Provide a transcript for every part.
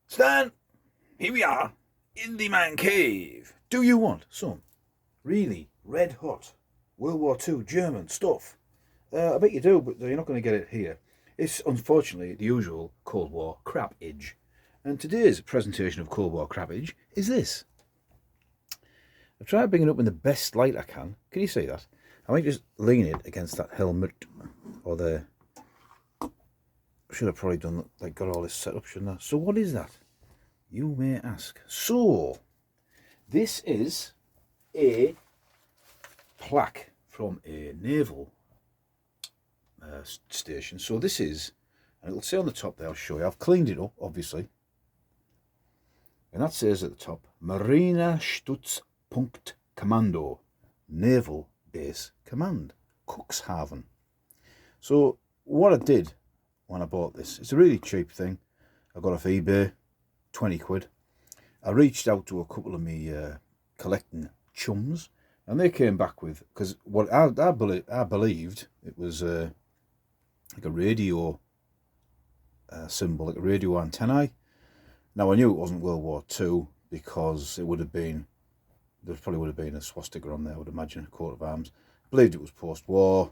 Stan, here we are in the man cave. Do you want some really red hot World War II German stuff? I bet you do, but you're not going to get it here. It's unfortunately the usual Cold War crapage. And today's presentation of Cold War crapage is this. I've tried bringing it up in the best light I can. Can you see that? I might just lean it against that helmet or the... Should have probably done, like, got all this set up, shouldn't I? So what is that, you may ask? So this is a plaque from a naval station. So this is, and it'll say on the top there, I'll show you, I've cleaned it up obviously, and that says at the top, marinestützpunktkommando, Naval Base Command, Cuxhaven. So what I did when I bought this, it's a really cheap thing I got off eBay, 20 quid. I reached out to a couple of me collecting chums, and they came back with, because what I believed it was like a radio symbol, like a radio antennae. Now I knew it wasn't World War II because it would have been, there probably would have been a swastika on there, I would imagine, a coat of arms. I believed it was post-war.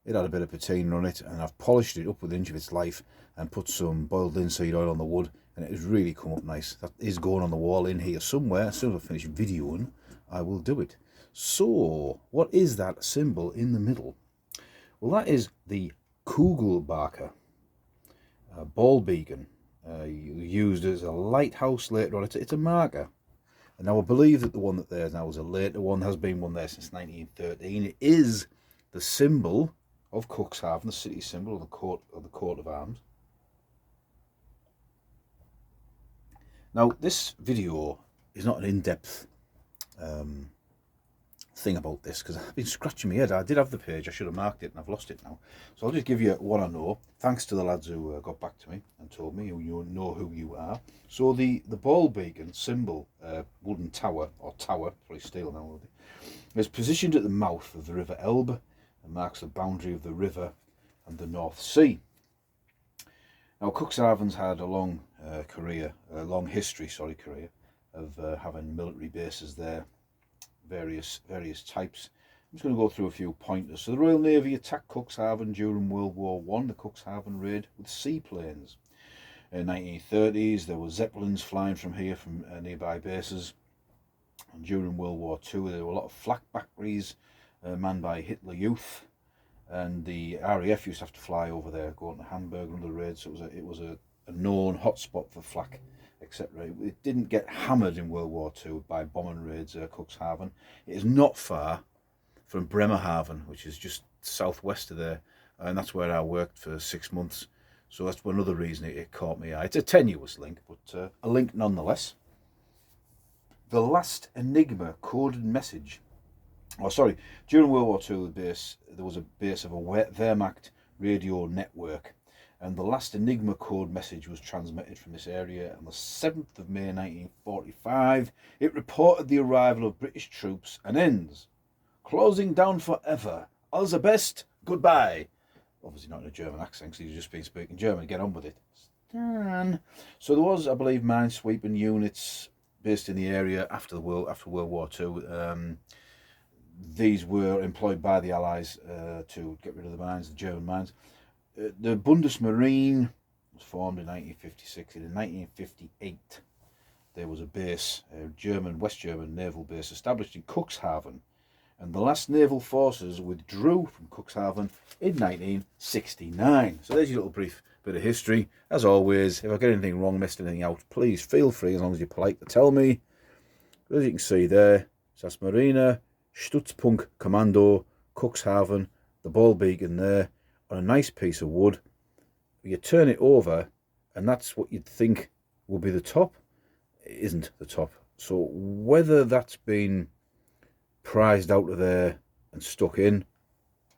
It had a bit of patina on it, and I've polished it up with the inch of its life and put some boiled linseed oil on the wood, and it has really come up nice. That is going on the wall in here somewhere. As soon as I finish videoing, I will do it. So, what is that symbol in the middle? Well, that is the Kugelbarker, ball beacon, used as a lighthouse later on. It's a marker. And now I believe that the one that there now is a later one, has been one there since 1913. It is the symbol of Cuxhaven, the city symbol of the coat of arms. Now this video is not an in-depth thing about this, because I've been scratching my head. I did have the page, I should have marked it, and I've lost it now. So I'll just give you what I know, thanks to the lads who got back to me and told me who you know who you are. So the ball beacon symbol, wooden tower, or tower, probably steel now, will be, is positioned at the mouth of the River Elbe and marks the boundary of the river and the North Sea. Now Cuxhaven's had a long history of having military bases there, various types. I'm just going to go through a few pointers. So the Royal Navy attacked Cuxhaven during World War I, the Cuxhaven raid, with seaplanes. In the 1930s there were Zeppelins flying from here, from nearby bases. And during World War II there were a lot of flak batteries manned by Hitler Youth, and the RAF used to have to fly over there, going to Hamburg under the raid. So it was a known hotspot for flak, etc. It didn't get hammered in World War II by bombing raids at Cuxhaven. It is not far from Bremerhaven, which is just southwest of there, and that's where I worked for 6 months. So that's another reason it caught me eye. It's a tenuous link, but a link nonetheless. The last Enigma coded message. Oh, sorry. During World War II, there was a base of a Wehrmacht radio network, and the last Enigma code message was transmitted from this area on the 7th of May 1945. It reported the arrival of British troops and ends. Closing down forever. All the best. Goodbye. Obviously not in a German accent, because he's just been speaking German. Get on with it. Stan. So there was, I believe, minesweeping units based in the area after World War II. These were employed by the Allies to get rid of the mines, the German mines. The Bundesmarine was formed in 1956. And in 1958, there was a base, a West German naval base, established in Cuxhaven. And the last naval forces withdrew from Cuxhaven in 1969. So there's your little brief bit of history. As always, if I get anything wrong, missed anything out, please feel free, as long as you're polite, to tell me. As you can see there, that's marinestützpunktkommando, Cuxhaven, the ball beacon there, on a nice piece of wood. You turn it over, and that's what you'd think would be the top. It isn't the top. So whether that's been prized out of there and stuck in,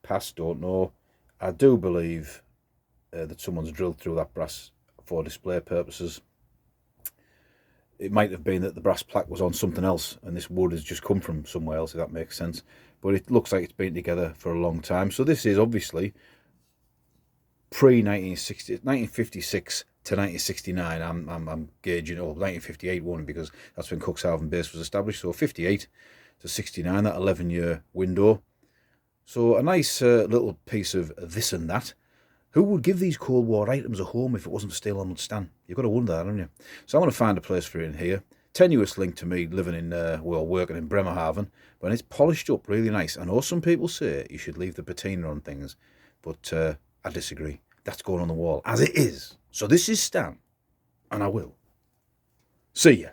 past, don't know. I do believe that someone's drilled through that brass for display purposes. It might have been that the brass plaque was on something else and this wood has just come from somewhere else, if that makes sense. But it looks like it's been together for a long time. So this is obviously pre-1956 to 1969, I'm gauging, 1958 one, because that's when Cuxhaven base was established. So 58 to 69, that 11-year window. So a nice little piece of this and that. Who would give these Cold War items a home if it wasn't for Steel on Stand? You've got to wonder that, haven't you? So I'm going to find a place for it in here. Tenuous link to me living in, working in Bremerhaven, but it's polished up really nice. I know some people say you should leave the patina on things, but I disagree. That's going on the wall as it is. So this is Stan, and I will. See ya.